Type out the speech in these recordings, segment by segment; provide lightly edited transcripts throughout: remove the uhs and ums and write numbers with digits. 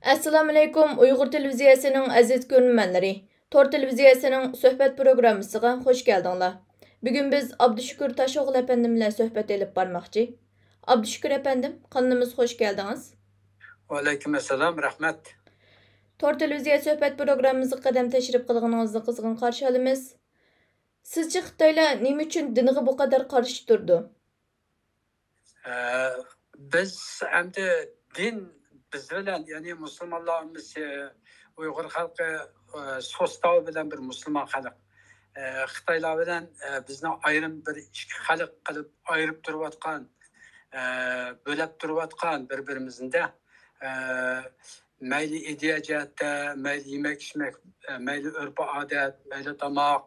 Assalamu alaykum. Uyghur televiziyasining aziz ko'rmanlari. Tor televiziyasining suhbat programmasiga hoş geldinglar. Bugün biz Abdüşükür Taşoğlu efendim bilan suhbat elib barmoqchi. Abdüşükür efendim, kanalımız hoş geldiniz. Aleykümselam, rahmet. Tor televiziya suhbat programmamizga qadam tashrif qilganingizni qizg'in qarshi olamiz. Sizcha Xitoylar nima uchun dinga bu qadar qarshi turdi? Biz endi din biz bilan, ya'ni musulmonlarimiz, Uyg'ur xalqi so'stov bilan bir musulmon xalq. Xitoylar bilan bizni ayrim bir ikki xalq qilib ayirib turayotgan, bo'lib turayotgan bir-birimizda mayli ideya jihatda, mayli yemak-ichmak, mayli urf-odat, mayli tomoq,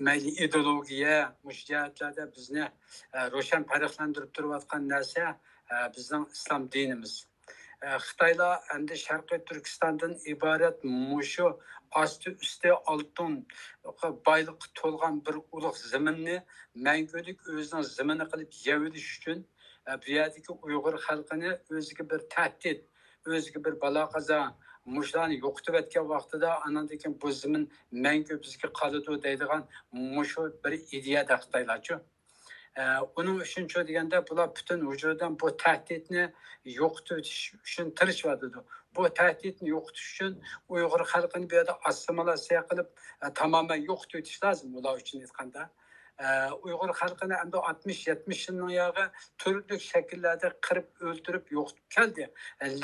mayli ideologiya, mush jihatlarda bizni ro'shan farqlantirib turayotgan narsa bizning islom dinimiz. Xitoylar endi Sharqiy Turkistondan iborat mushu osti usti oltin boyliqqa to'lgan bir ulug' zaminni mangulik o'zining zamini qilib yevilish uchun bu yerdagi Uyg'ur xalqini o'ziga bir tahdid, o'ziga bir balo qazo mushlarni yo'qotib o'tgan vaqtida anandan keyin bu zamin mangu bizga qoladi deydigan mushu bir ideyada Xitoylarchu. Onun için şu deganda bular bütün vücudan bu tehditni yo'qotish uchun tirishadi. Bu tehditni yo'qotish uchun Uyg'ur xalqini bu yerda assimilyatsiya qilib tamoman yo'qotish lozim ular uchun aytganda. Uyg'ur xalqini endi 60-70 yilning yog'i turli shakllarda qirib, o'ldirib, yo'qotib keldi.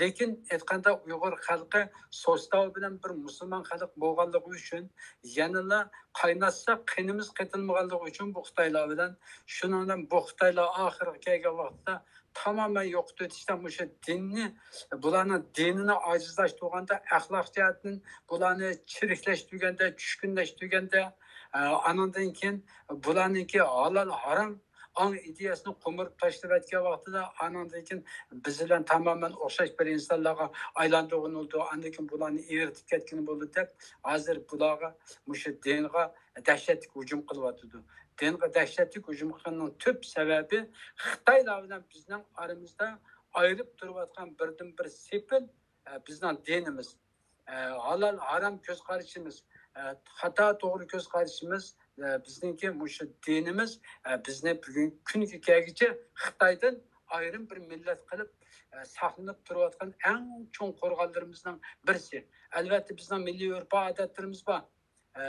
Lekin aytganda Uyg'ur xalqi so'stov bilan bir musulmon xalq bo'lganligi uchun yanada qaynatsa qinimiz qetilmaganligi uchun bu Xitoylar bilan shuningdan bu Xitoylar oxirgi kelgan vaqtda tamamen yo'qotib o'tishdan o'sha dinni, bularning dinini ojizlashtirganda, axloq jihatdan bularni chiriklashtirganda, tushkunlashtirganda, anandan keyin bularniki halol harom ang ideyasini qo'mirib tashlab o'tgan vaqtida anandan keyin biz bilan tamoman o'xshash bir insonlarga aylantirgan bo'ldi. Andan keyin bularni eritib ketgan bo'ldi deb, hozir bularga mushu dinga dahshatli hujum qilyapti. Dinga dahshatli hujum qilganning tub sababi Xitoylar bilan bizning aramizda ayirib turayotgan birdan bir sepil bizning dinimiz. Halol harom ko'z qarashimiz, xato to'g'ri ko'z qarashimiz, bizniki mushu dinimiz bizni bugun kunga kelguncha Xitoydan ayrim bir millat qilib saqlanib turayotgan eng cho'ng qo'rg'onlarimizdan birisi. Albatta bizning milliy urf-odatlarimiz bor.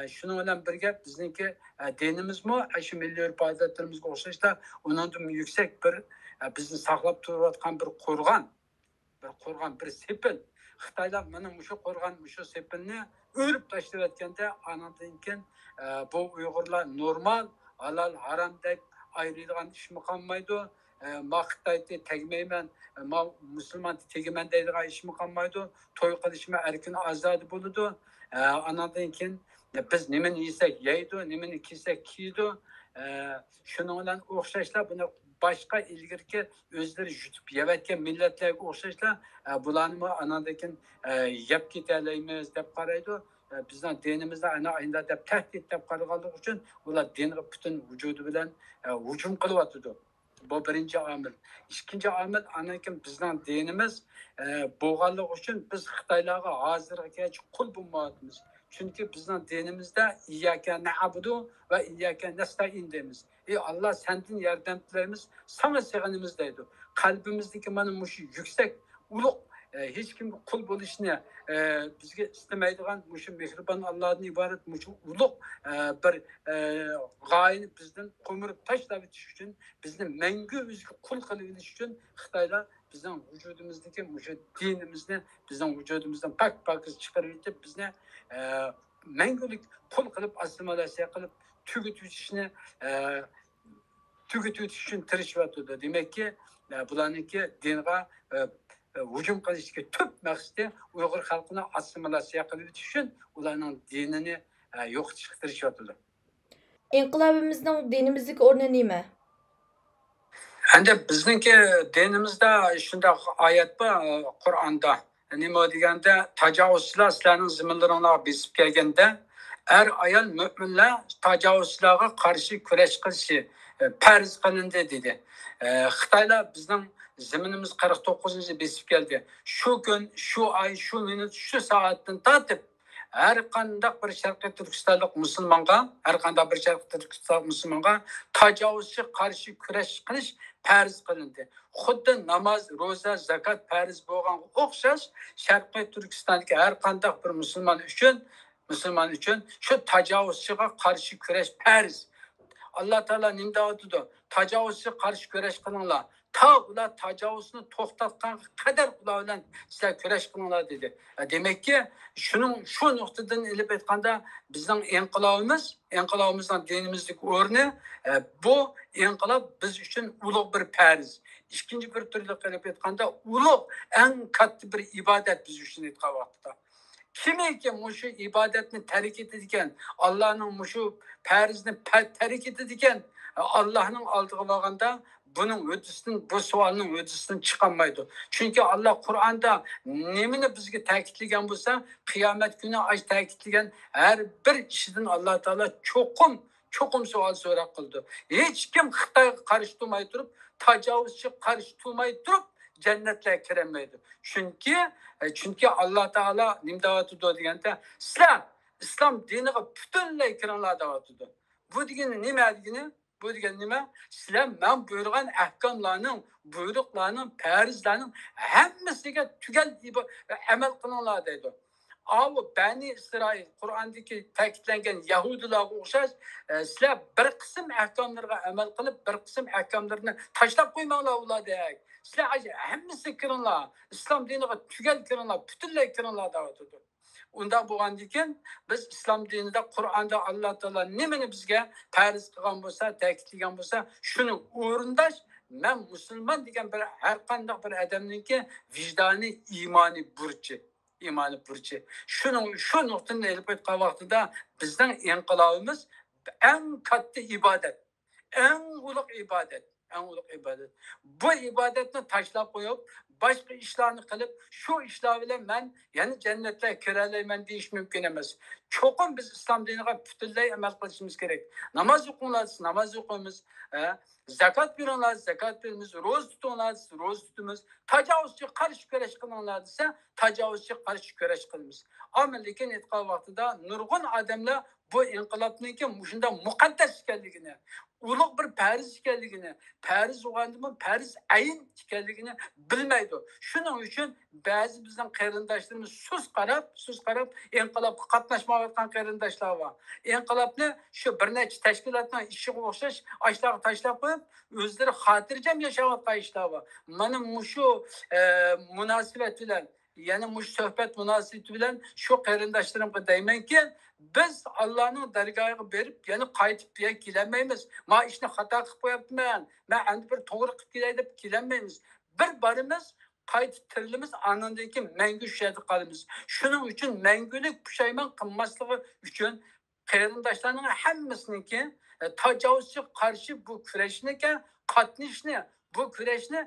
Şunun bilan birga bizniki dinimizmi shu milliy urf-odatlarimizga o'xshashda undan yuksak bir bizni saqlab turayotgan bir qo'rg'on, bir sepil. Xitoylar mana mushu qo'rg'on, mushu sepilni o'rib tashlab o'tganda anandan keyin bu Uyg'urlar normal, halol, harom deb ayiradigan ishmi qolmaydi. Ma Xitoyda tegmayman, ma musulmon tegiman deydigan ishmi qolmaydi. To'y qilishma erkin ozodi bo'ladi. Anandan keyin biz nimani yesak yeydi, nimani kiysak kiydi. Shuning bilan o'xshashlar buni başka ilgirki özleri yutib yevatgan millatlarga o'xshashlar bularni anandan keyin yeb ketaleymiz deb qaraydi. Bizning dinimizda ana ayında deb tahdid deb qaraganligi uchun ular dinga butun vujudi bilan hujum qilyapti. Bu birinchi omil. Ikkinchi omil anakin bizning dinimiz bo'lganligi uchun biz Xitoylarga hozirgacha qul bo'lmayapmiz. Çünkü bizning dinimizda iyyaka na'budu va iyyaka nasta'in deymiz. Allah senden yardım dilerimiz, sana sığınımız deydi. Kalbimizdeki mana muşu yüksek, uluk, hiç kim kul buluşuna bizge istemeydiğen muşu mehriban Allah'ın ibaret muşu uluk bir gayeni bizden komurup taşla bitiş için, bizden mengü bizge kul kılıbılış için Xitoylar bizden vücudumuzdaki muşu dinimizni bizden vücudumuzdan pak çıkarıp bizne mengülük kul kılıp asimilatsiya qilib tugutishni tugutish uchun tirishayotdi. Demak ki bularniki dinga hujum qilishga tub maqsadi Uyg'ur xalqini assimilyatsiya qilish uchun ularning dinini yo'qotishga tirishayotdi. İnqilobimizning dinimizdagi o'rni nima? Endi bizniki dinimizda shunday oyat bor Qur'onda. Nima deganda tajovuzchilar sizlarning ziminlaringlarga besib kelganda ayol müminler tajovuzchilarga qarshi kurash qilishi farz qilindi dedi. Xitoylar bizning zaminimiz 49. besib keldi. Şu gün, şu ay, şu minut, şu saatten tatip her qandaq bir Sharqiy Turkistonlik musulmonga, har qanday bir Sharqiy Turkistonlik musulmonga tajovuzga qarshi kurash qilish farz qilindi. Xuddi namoz, ro'za, zakot farz bo'lganga o'xshash Sharqiy Turkistondagi har qanday bir musulmon uchun shu tajovuzchiga qarshi kurash farz. Allah Teala nimda aytdi? Tajovuzga qarshi kurash qilinglar. Ta ular tajovuzini to'xtatgan qadar ular bilan sizlar kurash qilinglar dedi. Demak ki shu nuqtadan ilib aytganda bizning inqilobimizning dinimizdagi o'rni bu inqilob biz uchun ulug' bir farz. İkinci bir türlü qilib aytganda ulug' eng katta bir ibodat biz uchun aytgan vaqtda. Kimiki muşu ibadetini terk etadigan, Allah'ın muşu farzini terk etadigan, Allah'ın aldığı vaqanda bunun ödüsünün, bu sualının ödüsünün çıkamaydı. Çünkü Allah Kur'an'da nemini bizge ta'kidlagan bo'lsa, qiyomat kuni aç ta'kidlagan her bir kişiden Allah Teala çokum sual so'roq qildi. Hech kim Xitoyga qarshi turmay turib, tajovuzchi qarshi turmay turib cennetler kiremeydi. Çünkü Allah Teala nimda aytdi deganda, sizlar islom diniga butunlay kiringlar deb aytdi. Bu degani nima degani? Bu degani nima? Sizlar men buyurgan ahkomlarning, buyruqlarning, farzlarning hammasiga tugal amal qilinglar deydi. Ama Bani İsrail, Kur'an'daki ta'kidlangan Yahudilarga o'xshash, sizlar bir qism ahkomlarga amal qilib, bir qism ahkomlarni tashlab qo'ymanglar ular deydi. Sizlar hammasi kiringlar, islom diniga tugal kiringlar, butunlay kiringlar deb aytdi. Unda bo'lgandan biz islom dinida Qur'onda Alloh taolo nimani bizga farz qilgan bo'lsa, ta'kidlagan bo'lsa, shuni o'rindash men musulmon degan bir har qanday bir odamningki vijdoniy iymoniy burchi. Shu nuqtani elib aytgan vaqtida bizning inqilobimiz eng katta ibodat, eng ulug' ibodat. Bu ibodatni tashlab qo'yib, başka işlerini kılıp, şu işler bilen ben yani cennetler kiraleymen deyiş mümkün emas. Çokum biz İslam dinine bütünley emel kılışımız gerek. Namaz okunlarız, namaz okuyumuz. Zakat verenlerimiz, zakat verimiz. Roz tutunlarız, roz tutumuz. Tacavuzçı karşı köreş kılanlar ise tacavuzçı karşı köreş kılımız. Ama lekin etkiler vaxtida nurgun adamlar bu inqilabniki muşunda mukaddes ekanligini, ulug' bir farz ekanligini, farz bo'lgandimi farz ayin ekanligini bilmaydi. Shuning uchun ba'zi bizning qarindoshlarimiz sus qarab inqilobga qatnashmayotgan qarindoshlar bor. Inqilobni shu bir necha tashkilotning ishiga o'xshash ashlarga tashlab qo'yib, o'zlari xotirjam yashayotgan ishlar bor. Mana shu munosabat bilan, ya'ni mush suhbat munosabati bilan shu qarindoshlarımga deymanki, biz Allah'ın dargohiga berib, ya'ni qaytib kelmaymiz. Ma ishni xato qilib qo'yapman, men endi bir to'g'ri qilib kelay deb kelmaymiz. Bir barimiz qaytib tirilimiz, anandan keyin mangu shu yerda qolamiz. Shuning uchun mangulik pushaymon qilmasligi uchun qarindoshlarning hammasiniki tajovuzga qarshi bu kurashni qatnashni, bu kurashni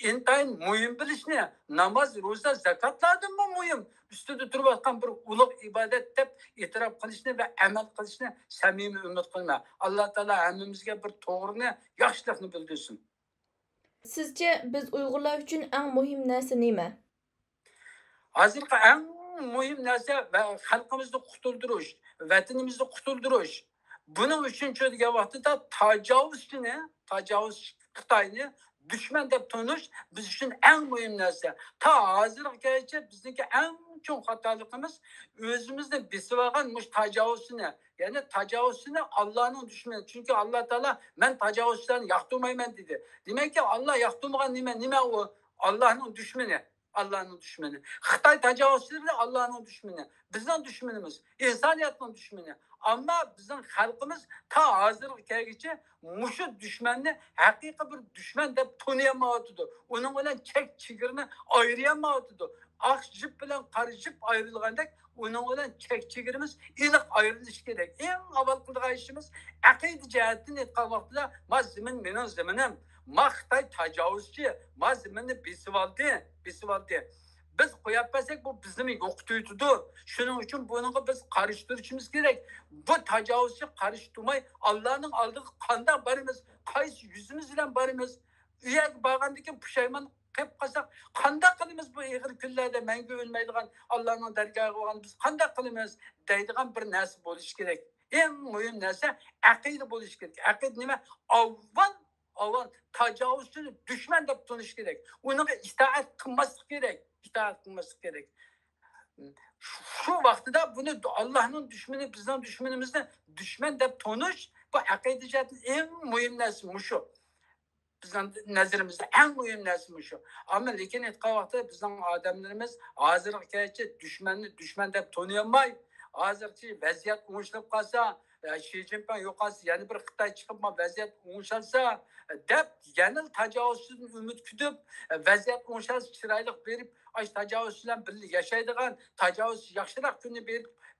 intayin muhim bilishni, namoz, ro'za, zakotlardan bu muhim. Üstüde turayotgan bir ulug' ibodat deb e'tirof qilishni va amal qilishni samimiy umid qilma. Alloh taolo hammamizga bir to'g'rini, yaxshilikni bildirsin. Sizce biz Uyg'urlar uchun eng muhim narsa nima? Hozirgi eng muhim narsa va xalqimizni qutuldirish, vatanimizni qutuldirish. Buning uchun degan vaqtida tajovuz Xitoyni düşman deb tonish biz uchun eng muhim narsa. Ta hozirgacha bizniki eng chong xatoligimiz o'zimizni besib olgan mush tajovuzini, ya'ni tajovuzini Allohning dushmani. Chunki Alloh taolo men tajovuzchilarni yoqtirmayman dedi. Demak ki Allah yoqtirmagan nima u? Allohning dushmani. Xitoy tajovuzchilari Allohning dushmani. Bizning dushmanimiz, insoniyatning dushmani. Ama bizim xalqimiz ta hozirgacha mushu dushmanni haqiqiy bir dushman deb tanıyamayotidu. Onun bilan chek-chegirini ayirayotidu. Oq jip bilan qora jip ayrilgandek, onun bilan chek-chegirimiz iliq ayrilishi kerak. Eng avval qilgan ishimiz aqida jihatdan aytgan vaqtida mazmun mening ziminim, Xitoy tajovuzchi, mazmunni besib oldi. Biz qo'yapmasak bu bizni yo'qotuydi. Shuning uchun buni biz qarishtirishimiz kerak. Bu tajovuzga qarshi turmay Allohning oldiga qanday boramiz, qaysi yuzimiz bilan boramiz? Uyga borgandan keyin pushaymon qilib qolsak, qanday qilamiz bu ig'ir kunlarda mangu o'lmaydigan Allohning dargohiga bo'lgan biz qanday qilamiz deydigan bir narsa bo'lishi kerak. Eng muhim narsa aqida bo'lishi kerak. Aqida nima? Avval tajovuzchini dushman deb tunish kerak. Uninga itoat qilmaslik kerak. Itoat qilmaslik kerak. Şu vaqtida buni Allohning dushmani, bizning dushmanimizni dushman deb tonish bu aqida jihatdan eng muhim narsa shu. Bizning nazarimizda eng muhim narsa shu. Ammo lekin aytgan vaqtda bizning odamlarimiz hozirgacha dushman deb taniyolmay, hozircha vaziyat o'ng'ishlab qolsa, Xi Jinping yo'qolsa, yana bir Xitoy chiqib vaziyat o'ng'ishalsa deb yana tajovuzchidan umid kutib, vaziyat o'ng'ishalsa chiroyli berib, tajovuz bilan birga yashaydigan, tajovuz yaxshiroq kunni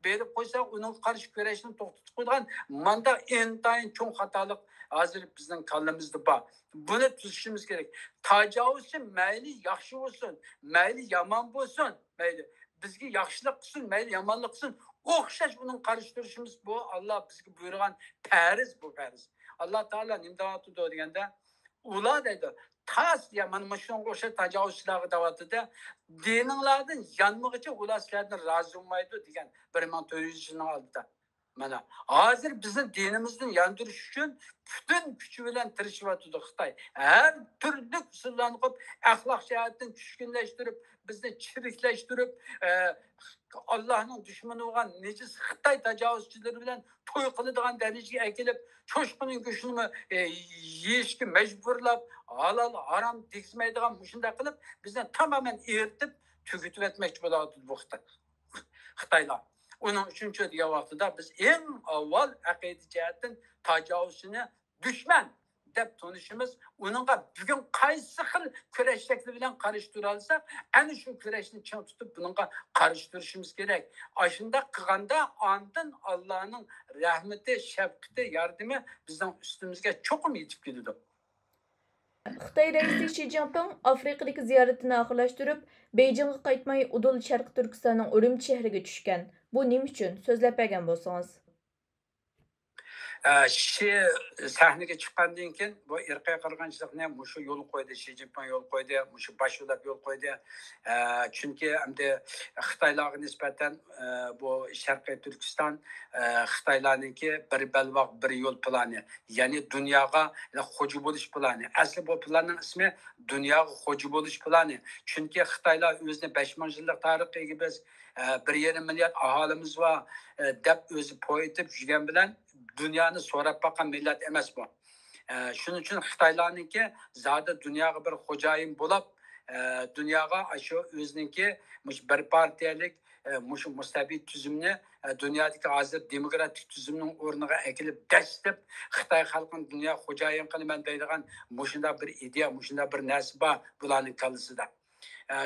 berib qo'ysa, uning qarshi kurashni to'xtatib qo'ygan manda intayin cho'ng xatolik hozir bizning kallamizda bor. Buni tuzishimiz kerak. Tajovuzchi mayli yaxshi bo'lsin, mayli yomon bo'lsin, mayli bizga yaxshilik qilsin, mayli yomonlik qilsin, o'xshash uning qarshi turishimiz bu Alloh bizga buyurgan farz, bu farz. Alloh taolo nima deyapti deganda, ular dedi, tas ya mana shunga o'xshash tajovuzchilarga davatida dininglardan yanmag'icha ular sizlardan rozi bo'lmaydi degan 1400 yilning oldida. Mana hozir bizning dinimizni yandirish uchun butun kuchi bilan tirishayotdi Xitoy. Har turli usullarni qo'yib, axloq jihatdan tushkunlashtirib, bizni chiriklashtirib, Allohning dushmani bo'lgan necis Xitoy tajovuzchilari bilan to'y qiladigan darajaga kelib, cho'shqining go'shtini yeyishga majburlab, halol harom tegizmaydigan shunday qilib, bizni tamoman eritib, tugatib etmoqchi bo'ladi bu Xitoylar. Onun üçüncü degan vaqtida biz eng avval aqida jihatdan tajovuzchini dushman deb tanishimiz, uningga bugun qaysi xil kurash shakli bilan qarash tura olsak, ana shu kurashni ching tutib buningga qarash turishimiz kerak. Ashunda qilganda ondan Allohning rahmati, shafqati, yordami bizning ustimizga cho'qim yetib keladi. Xitoy raisi Xi Jinping Afrikadagi ziyoratini oxirlashtirib, Beijingga qaytmay Udul Sharqi Turkistonning Urumchi shahriga tushgan. Bu nima uchun? So'zlab bergan bo'lsangiz. Şi sahneye çıkandan keyin bu irqiy qirg'inchilikni mushu yo'l qo'ydi, Xi Jinping yo'l qo'ydi, mushu boshqalar yo'l qo'ydi. Chunki endi Xitoylarga nisbatan bu Sharqiy Turkiston Xitoylarniki bir balvoq bir yo'l plani, ya'ni dunyoga xo'ja bo'lish plani. Asli bu planning ismi dunyoga xo'ja bo'lish plani. Chunki Xitoylar o'zining 5000 yillik tarixiga biz 1,5 milliard aholimiz var deb o'zi poyitib yurgan bilan dünyani so'rab bakan millat emas bu. Shuning uchun Xitoylarniki zada dunyoga bir xo'jayin bo'lib, dunyoga shu o'ziniki bir partiyalik mustabiy tuzumni dunyodagi hozir demokratik tuzumning o'rniga akilib dastlab Xitoy xalqini dunyo xo'jayin qilaman deydigan mushunda bir ideya, mushunda bir narsa bor bularning kallasida.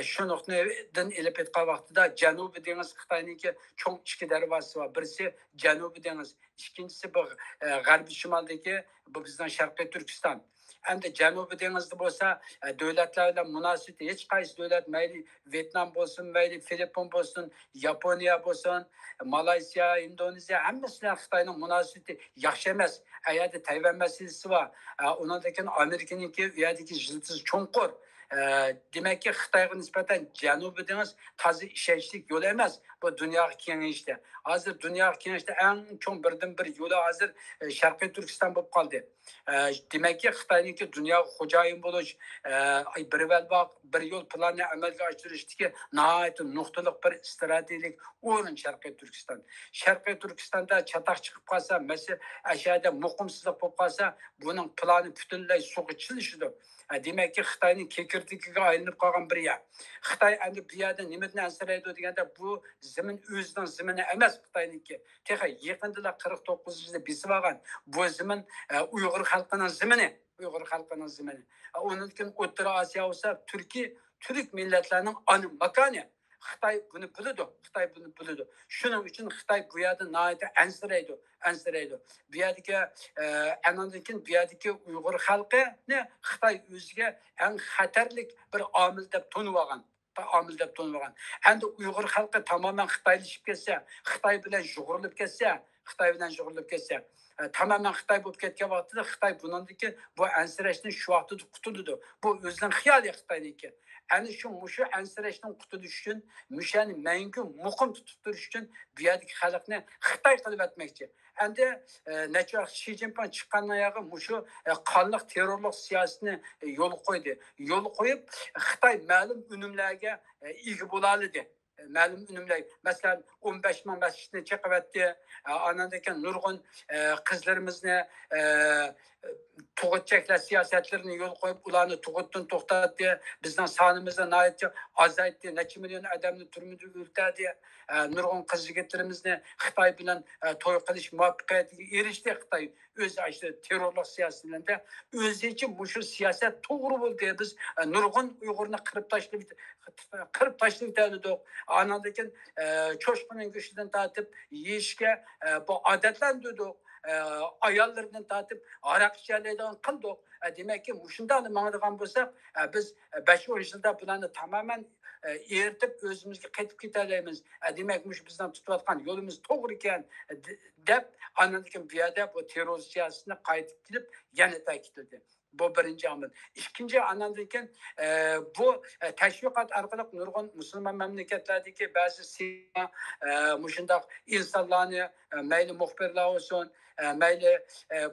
Şu noktadan elip etken vaxtıda Janubi Deniz Xitay'nınki çok içki dervası var. Birisi Janubi Deniz, ikincisi bu Garbi Şimaldaki bu bizden Şarkı Türkistan. Hem de Janubi Deniz'de olsa devletlerle münasebeti hiç kayısı devlet, meyli Vietnam olsun, meyli Filipin olsun, Japonya olsun, Malaysia, Endonezya, hemmesiyle Xitay'nın münasebeti yaşamaz. Eğer de Tayvan meselesi var. Onundaki Amerika'nınki üyedeki jıltız çonkur. Demek ki Xitoyga nisbatan Janubiy Deniz tazi ishonchlik yo'l emas. Bu dunyoga kengayishda. Hozir dunyoga kengayishda eng cho'ng birdan bir yo'li hozir Sharqiy Turkiston bo'lib qoldi. Demak ki Xitoyniki dunyoga xo'jayin bo'lish, bir balvoq bir yo'l planini amalga oshirishdagi nihoyat nuqtaliq bir strategik o'rin Sharqiy Turkiston. Sharqiy Turkistonda chataq chiqib qolsa, masalan, ashada muqimsizlik bo'lib qolsa, buning plani butunlay suvga chilishidir. Demek ki Xitoyning kekirdikiga aylanib qolgan bir yer. Xitoy endi bu yerda nimadan ansiraydi deganda bu zamin o'zining zamini emas Xitoyniki. Texay yaqinda 49 yilda besib olgan bu zamin Uyg'ur xalqining zamini, Uyg'ur xalqining zamini. Onunkin O'rta Osiyo bo'lsa Türk millatlarning ana makoni. Xitoy buni biladi, Xitoy buni biladi. Shuning uchun Xitoy bu yerda nihoyatda ansiraydi. Bu yerdagi anandan bu yerdagi Uyg'ur xalqini Xitoy o'ziga eng xatarlik bir omil deb tanib olgan. Endi Uyg'ur xalqi tamamen Xitoylashib ketsa, Xitoy bilan shug'ullanib ketsa, tamamen Xitay bo'lib ketgan vaqtida Xitay buningdiki bu ansirashni shu vaqtida qutuldi. Bu o'zining xiyoli Xitoyniki. Ana shu ansirashdan qutulish uchun, mushani mangu muqim tutib turish uchun bu yerdagi xalqni Xitoy qilib etmoqchi. Endi necha Xi Jinping chiqqandan yana shu qonliq terrorlik siyosatini yo'l qo'ydi. Yo'l qo'yib Xitoy ma'lum unumlarga ega bo'la oldi. Ma'lum unumlar, masalan 15 ming masjidni chiqavatdi. Anandakan nurg'un qizlarimizni tug'ut cheklash siyosatlarini yo'l qo'yib, ularni tug'utdan to'xtatdi. Bizning sonimizni nihoyatda azaytdi. Necha million odamni turmada o'ldirdi. Nurg'un qiz yigitlarimizni Xitoy bilan to'y qilish muvaffaqiyatiga erishdi. Xitoy o'zi ashta terrorlik siyosatlarida o'zicha shu siyosat to'g'ri bo'ldi. Biz nurg'un Uyg'urni qirib tashlab o'tdik. Anandakan cho'shqining go'shtidan tortib yeyishga bu odatlantirdik. Ayollardan tortib aroq ichadigan qildik. Demakki, shunday mangadigan bo'lsak, biz 5-10 yilda bularni tamoman eritib o'zimizga qaytib ketalaymiz. Demak, bizdan tutayotgan yo'limiz to'g'ri ekan deb, anandakan bu yerda bu terror siyosatini qaytib kelib yana ta'kidladi. Bu birinci amil. İkinci anandakan bu teşviqat orqali nurg'un musulmon mamlakatlerdagi ba'zi mushundaq insonlarni mayli muxbirlar olsun, mayli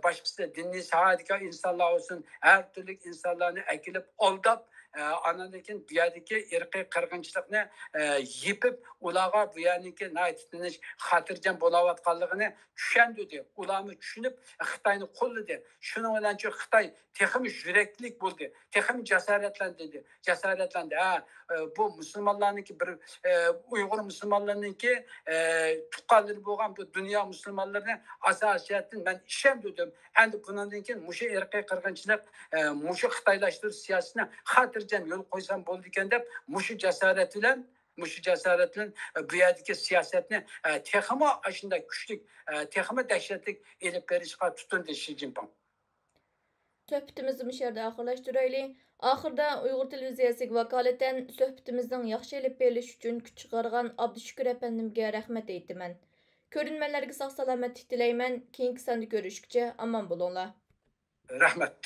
boshqa diniy sohadagi insonlar olsun, har turli insonlarni akilib aldab anandakan bu yerdagi irqiy qirg'inchilikni yepib ularga bu yerdagi naytinish xotirjam bo'layotganligini tushundirdi. Ularni tushunib Xitoyni qo'lladi. Shuning bilan Xitoy texmi yüreklilik bo'ldi, texmi jasoratlandi. Bu musulmonlarniki bir Uyg'ur musulmonlarniki tuqqanlari bo'lgan bu dunyo musulmonlarini asosiyatdan men ishondim. Endi bundan keyin mushu irqiy qirg'inchilik, mushu xitoylashtirish siyosatini xotirjam yo'l qo'ysam bo'ldi ekan deb mushu jasorat bilan bu yerdagi siyosatni texmi shunday kuchli, texmi dahshatli elib berishga tutindi Xi Jinping. Söhbətimizni bu yerdə axırlaşdıraylı. Axırda Uyğur televiziyasiga vakolatan söhbətimizning yaxshi elib berilishi uchun kuch chiqargan Abdushukur əpəndimga rahmat aytaman. Ko'rinmanlarga sog' salomatlik tilayman. Keyingi sonda ko'rishguncha omon bo'linglar. Rahmat.